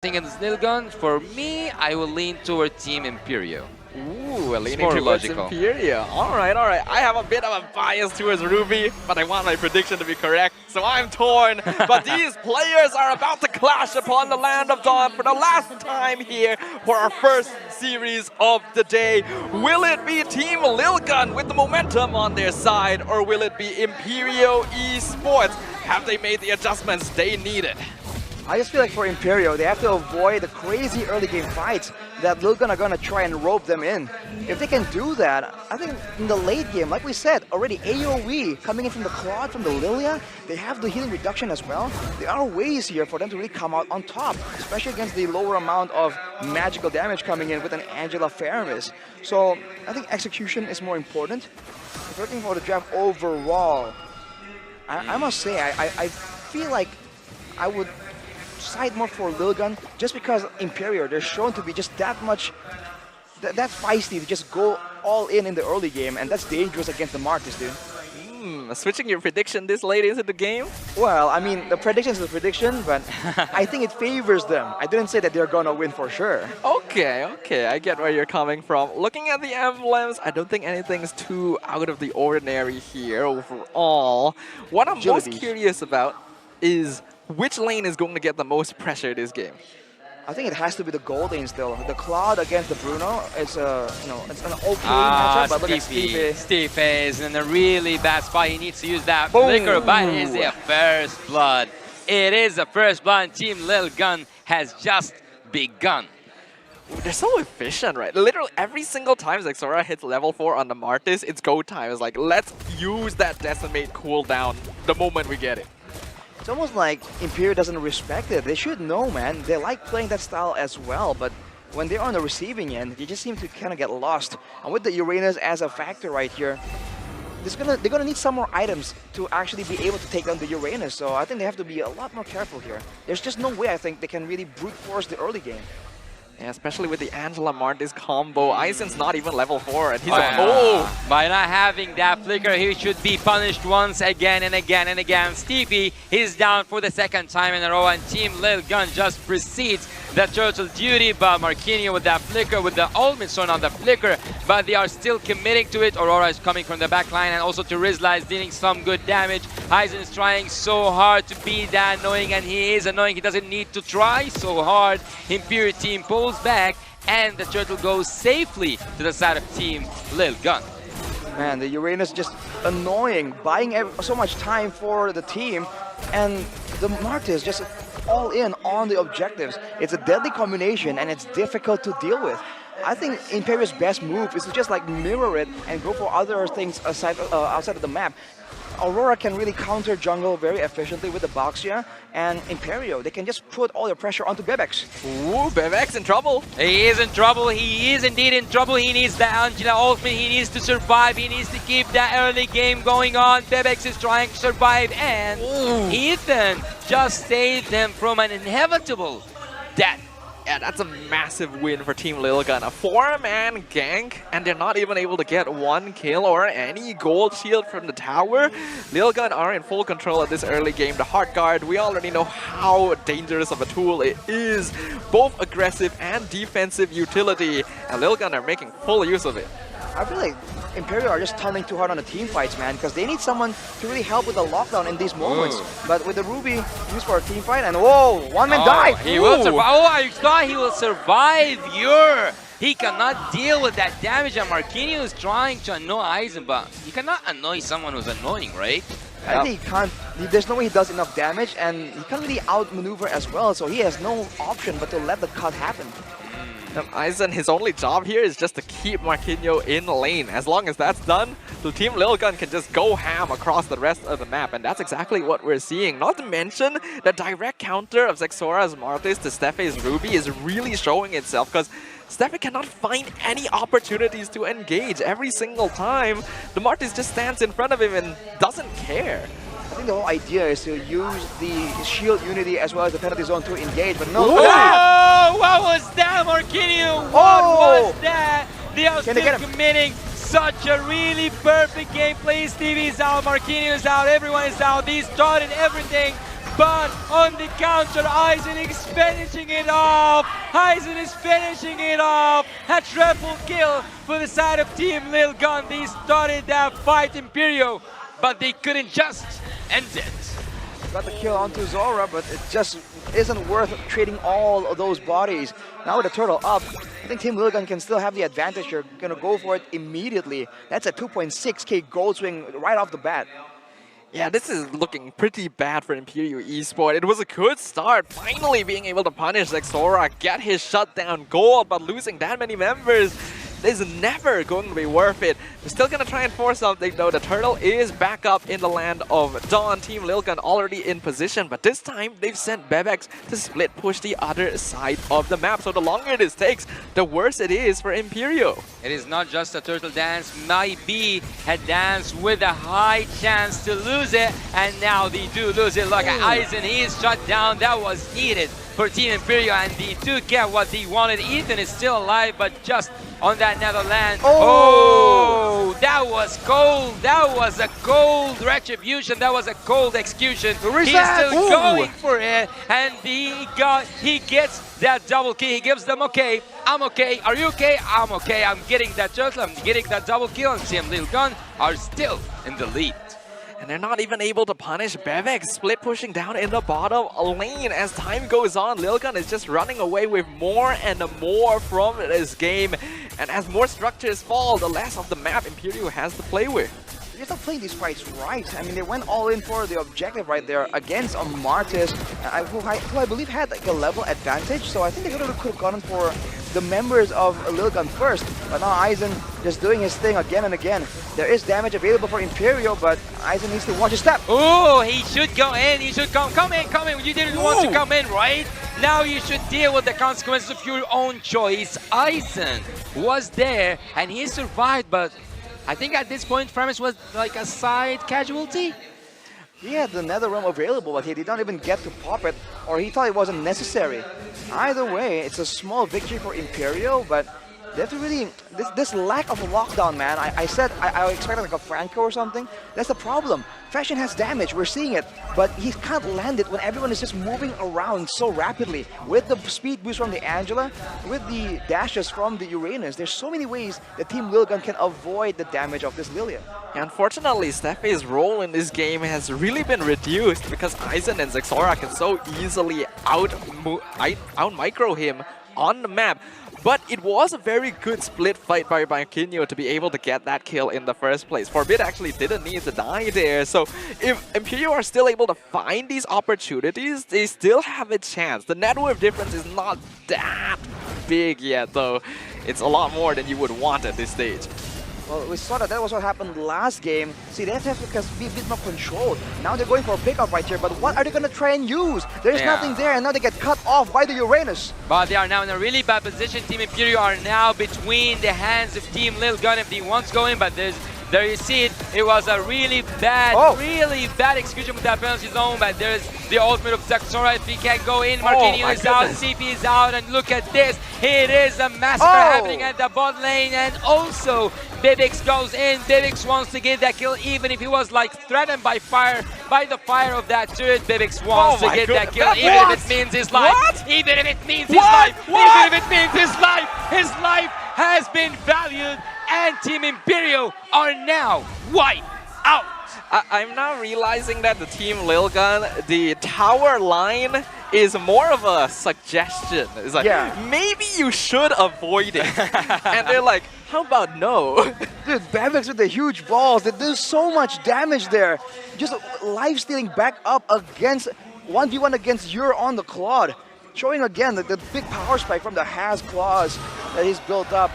against Nilgun, for me, I will lean toward Team Imperio. Ooh, leaning more towards logical. Imperia. Alright. I have a bit of a bias towards Ruby, but I want my prediction to be correct, so I'm torn. But these players are about to clash upon the Land of Dawn for the last time here for our first series of the day. Will it be Team Lilgun with the momentum on their side, or will it be Imperio Esports? Have they made the adjustments they needed? I just feel like for Imperio, they have to avoid the crazy early game fights that Lilgun are going to try and rope them in. If they can do that, I think in the late game, like we said, already AoE coming in from the Claude, from the Lilia, they have the healing reduction as well. There are ways here for them to really come out on top, especially against the lower amount of magical damage coming in with an Angela Faramis. So I think execution is more important. If you're looking for the draft overall, I must say, I feel like I would side more for Lilgun just because Imperio, they're shown to be just that much, that feisty to just go all in the early game, and that's dangerous against the Martis, dude. Switching your prediction this late into the game? Well, I mean, the prediction is the prediction, but I think it favors them. I didn't say that they're gonna win for sure. Okay, I get where you're coming from. Looking at the emblems, I don't think anything's too out of the ordinary here overall. What I'm most curious about is which lane is going to get the most pressure this game? I think it has to be the gold lane still. The Cloud against the Bruno is it's an okay matchup, but look at Stevie. Stevie is in a really bad spot. He needs to use that flicker, but it is a first blood. It is a first blood. Team Lilgun has just begun. They're so efficient, right? Literally every single time Zexora hits level 4 on the Martis, it's go time. It's like, let's use that Decimate cooldown the moment we get it. It's almost like Imperio doesn't respect it. They should know, man. They like playing that style as well, but when they're on the receiving end, they just seem to kind of get lost. And with the Uranus as a factor right here, they're gonna need some more items to actually be able to take down the Uranus. So I think they have to be a lot more careful here. There's just no way I think they can really brute force the early game. Yeah, especially with the Angela Martis combo. Aizen's not even level 4 and he's By not having that flicker, he should be punished once again and again and again. Stevie is down for the second time in a row, and Team Lilgun just precedes the turtle duty, but Marquinhos with that flicker, with the ultimate stone on the flicker, but they are still committing to it. Aurora is coming from the back line, and also to Rizla is dealing some good damage. Aizen is trying so hard to be that annoying, and he is annoying. He doesn't need to try so hard. Imperial team pulls back, and the turtle goes safely to the side of Team Lilgun. Man, the Uranus just annoying, buying so much time for the team, and the Martis just all in on the objectives. It's a deadly combination, and it's difficult to deal with. I think Imperio's best move is to just like mirror it and go for other things outside of the map. Aurora can really counter jungle very efficiently with the Boxia, and Imperio, they can just put all their pressure onto Bebex. Ooh, Bebex in trouble. He is in trouble. He is indeed in trouble. He needs the Angela ultimate. He needs to survive. He needs to keep that early game going on. Bebex is trying to survive, and Ethan just saved them from an inevitable death. Yeah, that's a massive win for Team Lilgun. A 4-man gank, and they're not even able to get one kill or any gold shield from the tower. Lilgun are in full control of this early game. The Heart Guard, we already know how dangerous of a tool it is. Both aggressive and defensive utility, and Lilgun are making full use of it. I feel like Imperio are just tunneling too hard on the team fights, man, because they need someone to really help with the lockdown in these moments. But with the Ruby used for a team fight, and whoa, one man died! He will survive. Oh, I thought he will survive. He cannot deal with that damage, and Marquinhos is trying to annoy Aizen, but you cannot annoy someone who's annoying, right? I think he can't, there's no way he does enough damage, and he can't really outmaneuver as well, so he has no option but to let the cut happen. Aizen, his only job here is just to keep Marquinhos in the lane. As long as that's done, the Team Lilgun can just go ham across the rest of the map, and that's exactly what we're seeing. Not to mention, the direct counter of Zexora's Martis to Stefe's Ruby is really showing itself, because Stefe cannot find any opportunities to engage. Every single time, the Martis just stands in front of him and doesn't care. I think the whole idea is to use the shield unity as well as the penalty zone to engage, but no. Oh, what was that, Marquinhos? What was that? They are still committing such a really perfect gameplay. Stevie's out, Marquinhos is out, everyone is out. They started everything but on the counter, Aizen is finishing it off. Aizen is finishing it off. A triple kill for the side of Team Lil Gun. They started that fight, Imperio, but they couldn't just end it. Got the kill onto Zora, but it just isn't worth trading all of those bodies. Now with the turtle up, I think Team Lil Gun can still have the advantage. You're going to go for it immediately. That's a 2.6k gold swing right off the bat. Yeah, this is looking pretty bad for Imperial Esports. It was a good start, finally being able to punish Zexora, get his shutdown gold, but losing that many members is never going to be worth it. We're still going to try and force something though. The turtle is back up in the land of Dawn. Team Lil Gun already in position, but this time they've sent Bebex to split push the other side of the map. So the longer this takes, the worse it is for Imperial. It is not just a turtle dance, might be a dance with a high chance to lose it, and now they do lose it. Look at Aizen, he is shut down. That was needed for Team Imperial, and they do get what they wanted. Ethan is still alive, but just on that Netherlands. Oh, that was cold. That was a cold retribution. That was a cold execution. He's still going for it, and he gets that double kill. He gives them okay. I'm okay. Are you okay? I'm okay. I'm getting that turtle. I'm getting that double kill, and Team Lil Gun are still in the lead. And they're not even able to punish Bebex, split pushing down in the bottom lane. As time goes on, Lil Gun is just running away with more and more from this game. And as more structures fall, the less of the map Imperial has to play with. They're not playing these fights right. I mean, they went all in for the objective right there against a Martis, who I believe had like a level advantage. So I think they could have gone for the members of Lil Gun first. But now Aizen just doing his thing again and again. There is damage available for Imperial, but Aizen needs to watch his step. Oh, he should go in. He should come in. You didn't want to come in, right? Now you should deal with the consequences of your own choice. Aizen was there and he survived, but I think at this point, Framis was like a side casualty. He had the nether realm available, but he did not even get to pop it, or he thought it wasn't necessary. Either way, it's a small victory for Imperial, but they have to really, this lack of lockdown, man. I said I expected like a Franco or something. That's the problem. Fashion has damage, we're seeing it, but he can't land it when everyone is just moving around so rapidly. With the speed boost from the Angela, with the dashes from the Uranus, there's so many ways that Team Lil Gun can avoid the damage of this Lilia. Unfortunately, Steffi's role in this game has really been reduced because Aizen and Zexora can so easily out-micro him on the map. But it was a very good split fight by Marquinhos to be able to get that kill in the first place. Forbid actually didn't need to die there. So if Imperial are still able to find these opportunities, they still have a chance. The net worth difference is not that big yet, though. It's a lot more than you would want at this stage. Well, we saw that was what happened last game. See, they have to be a bit more controlled. Now they're going for a pickup right here, but what are they going to try and use? There's nothing there, and now they get cut off by the Uranus. But they are now in a really bad position. Team Imperial are now between the hands of Team Lil Gun if they want to go in, but there you see it. It was a really bad execution with that penalty zone, but there's the ultimate of Zexora. If he can't go in, Marquinhos is out, CP is out, and look at this. It is a massacre happening at the bot lane, and also Bibix goes in. Bibix wants to get that kill, even if he was like threatened by the fire of that turret. Bibix wants to get that kill, even if it means his life. Even if it means his life. Even if it means his life. His life has been valued, and Team Imperial are now wiped out. I'm now realizing that the Team Lil Gun, the tower line is more of a suggestion. It's like, maybe you should avoid it. And they're like, how about no? Dude, Bavix with the huge balls, they do so much damage there. Just life stealing back up against 1v1 against Ur on the Claude. Showing again the big power spike from the Has claws that he's built up.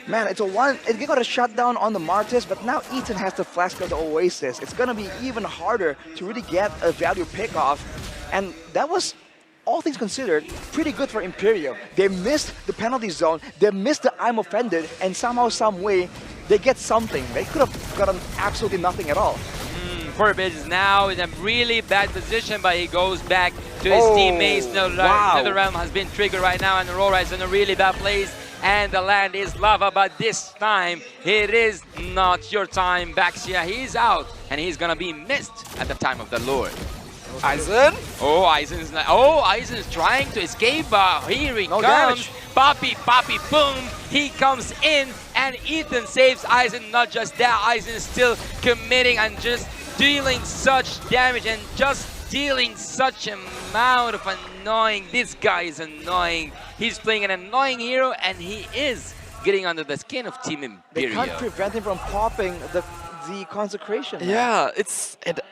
Man, it's got a shutdown on the Martis, but now Ethan has to flash out the Oasis. It's gonna be even harder to really get a value pickoff. And that was, all things considered, pretty good for Imperial. They missed the penalty zone, they missed the I'm offended, and somehow, some way, they get something. They could have gotten absolutely nothing at all. Forbid is now in a really bad position, but he goes back to his teammates. The realm has been triggered right now, and Aurora is in a really bad place. And the land is lava, but this time it is not your time, Baxia. He's out, and he's gonna be missed at the time of the Lord. Aizen? Oh, Aizen's not. Oh, Aizen's trying to escape. Here he No comes. damage. Poppy, boom. He comes in, and Ethan saves Aizen. Not just that, Aizen is still committing and just dealing such damage and just dealing such amount of annoying. This guy is annoying. He's playing an annoying hero, and he is getting under the skin of Team They Imperial. can't prevent him from popping the consecration. Man. Yeah,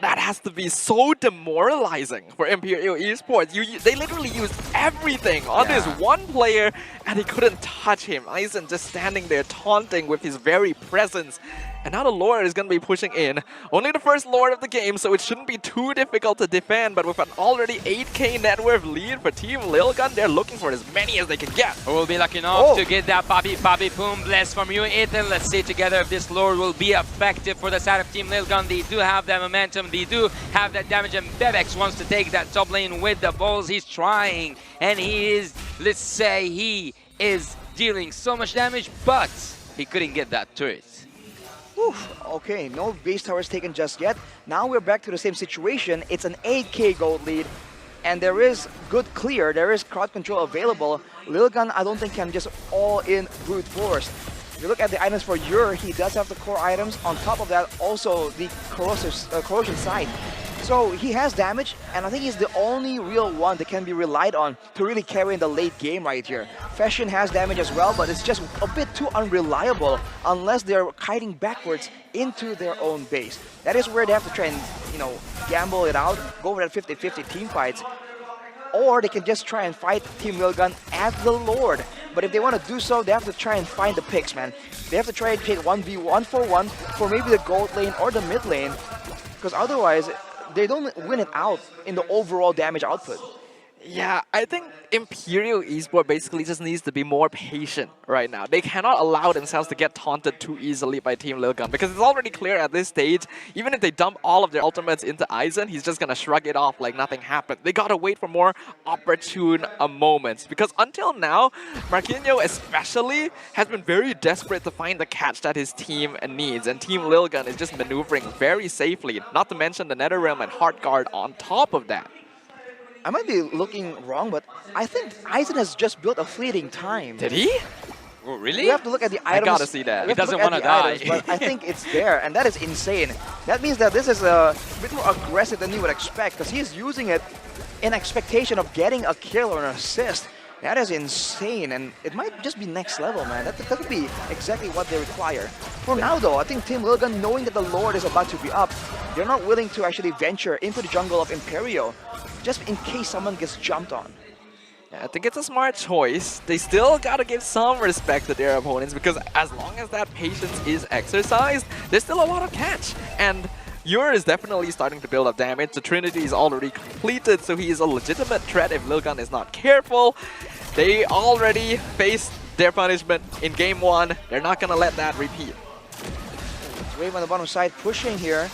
that has to be so demoralizing for Imperial Esports. They literally used everything on this one player, and he couldn't touch him. Aizen just standing there taunting with his very presence. And now the Lord is going to be pushing in. Only the first Lord of the game, so it shouldn't be too difficult to defend. But with an already 8k net worth lead for Team Lilgun, they're looking for as many as they can get. Who will be lucky enough to get that Poppy, boom, bless from you, Ethan. Let's see together if this Lord will be effective for the side of Team Lilgun. They do have that momentum, they do have that damage, and Bebex wants to take that top lane with the balls. He's trying, and he is, let's say, he is dealing so much damage, but he couldn't get that turret. Oof, okay, no base towers taken just yet. Now we're back to the same situation. It's an 8k gold lead, and there is good clear, there is crowd control available. Lilgun, I don't think, can just all in brute force. If you look at the items for Ur, he does have the core items. On top of that, also the corrosion side. So he has damage, and I think he's the only real one that can be relied on to really carry in the late game right here. Fashion has damage as well, but it's just a bit too unreliable unless they're kiting backwards into their own base. That is where they have to try and, gamble it out, go for that 50-50 team fights. Or they can just try and fight Team Lilgun as the Lord. But if they want to do so, they have to try and find the picks, man. They have to try and take 1v1 for maybe the gold lane or the mid lane, because otherwise they don't win it out in the overall damage output. Yeah, I think Imperial Esports basically just needs to be more patient right now. They cannot allow themselves to get taunted too easily by Team Lilgun, because it's already clear at this stage, even if they dump all of their ultimates into Aizen, he's just going to shrug it off like nothing happened. They got to wait for more opportune moments, because until now, Marquinhos especially has been very desperate to find the catch that his team needs, and Team Lilgun is just maneuvering very safely, not to mention the Netherrealm and Heartguard on top of that. I might be looking wrong, but I think Aizen has just built a fleeting time. Did he? Oh, really? You have to look at the items. I gotta see that. You He have to doesn't look at wanna the die. items, but I think it's there, and that is insane. That means that this is a bit more aggressive than you would expect, because he's using it in expectation of getting a kill or an assist. That is insane, and it might just be next level, man. That would be exactly what they require. For now, though, I think Team Lilgun, knowing that the Lord is about to be up, they're not willing to actually venture into the jungle of Imperio, just in case someone gets jumped on. Yeah, I think it's a smart choice. They still gotta give some respect to their opponents, because as long as that patience is exercised, there's still a lot of catch. And Ur is definitely starting to build up damage. The Trinity is already completed, so he is a legitimate threat if Lilgun is not careful. They already faced their punishment in game 1. They're not gonna let that repeat. Wave on the bottom side pushing here.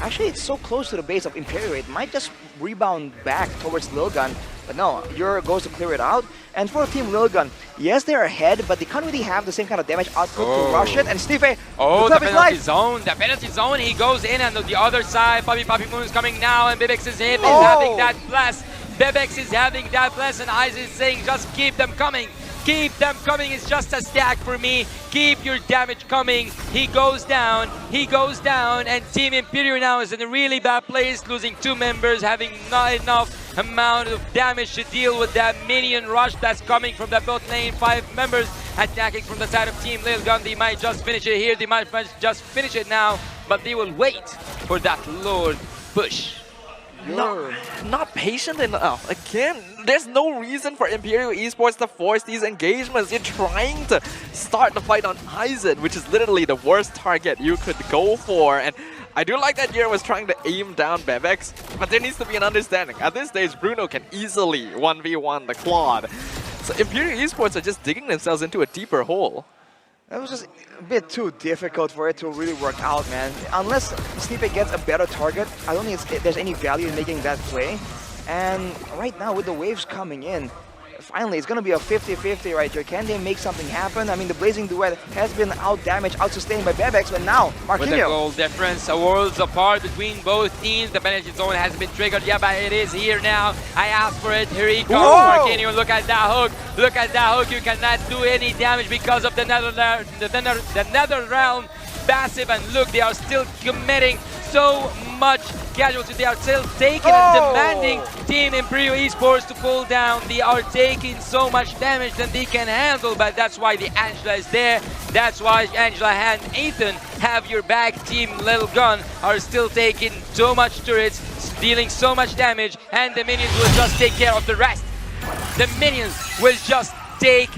Actually, it's so close to the base of Imperio, it might just rebound back towards Lilgun. But no, Ur goes to clear it out. And for Team Lilgun, yes, they're ahead, but they can't really have the same kind of damage output to rush it. And Stipe, oh, the penalty zone. The penalty zone. He goes in, and on the other side, Poppy Moon is coming now, and Bebex is in, having that blast. Bebex is having that blast, and Aizen is saying, just keep them coming. Keep them coming. It's just a stack for me. Keep your damage coming. He goes down, and Team Imperial now is in a really bad place, losing 2 members, having not enough amount of damage to deal with that minion rush that's coming from the bot lane. 5 members attacking from the side of Team Lilgun. They might just finish it here, they might just finish it now, but they will wait for that Lord push. Not patient enough. Again, there's no reason for Imperial Esports to force these engagements. You're trying to start the fight on Aizen, which is literally the worst target you could go for. And I do like that Yer was trying to aim down Bebex, but there needs to be an understanding. At this stage, Bruno can easily 1v1 the Claude. So Imperial Esports are just digging themselves into a deeper hole. That was just a bit too difficult for it to really work out, man. Unless Stipe gets a better target, I don't think there's any value in making that play. And right now, with the waves coming in, finally, it's going to be a 50-50 right here. Can they make something happen? I mean, the Blazing Duet has been out-damaged, out-sustained by Bebex, but now, With the Marquinhos. goal difference, worlds apart between both teams. The penalty zone has been triggered. Yeah, but it is here now. I asked for it. Here he comes, Whoa! Marquinhos. Look at that hook. Look at that hook. You cannot do any damage because of the nether realm passive. And look, they are still committing so much casualty. They are still taking and demanding Team Imperial Esports to pull down. They are taking so much damage than they can handle, but that's why the Angela is there. That's why Angela and Ethan have your back. Team Lil Gun are still taking so much turrets, dealing so much damage, and the minions will just take care of the rest. The minions will just take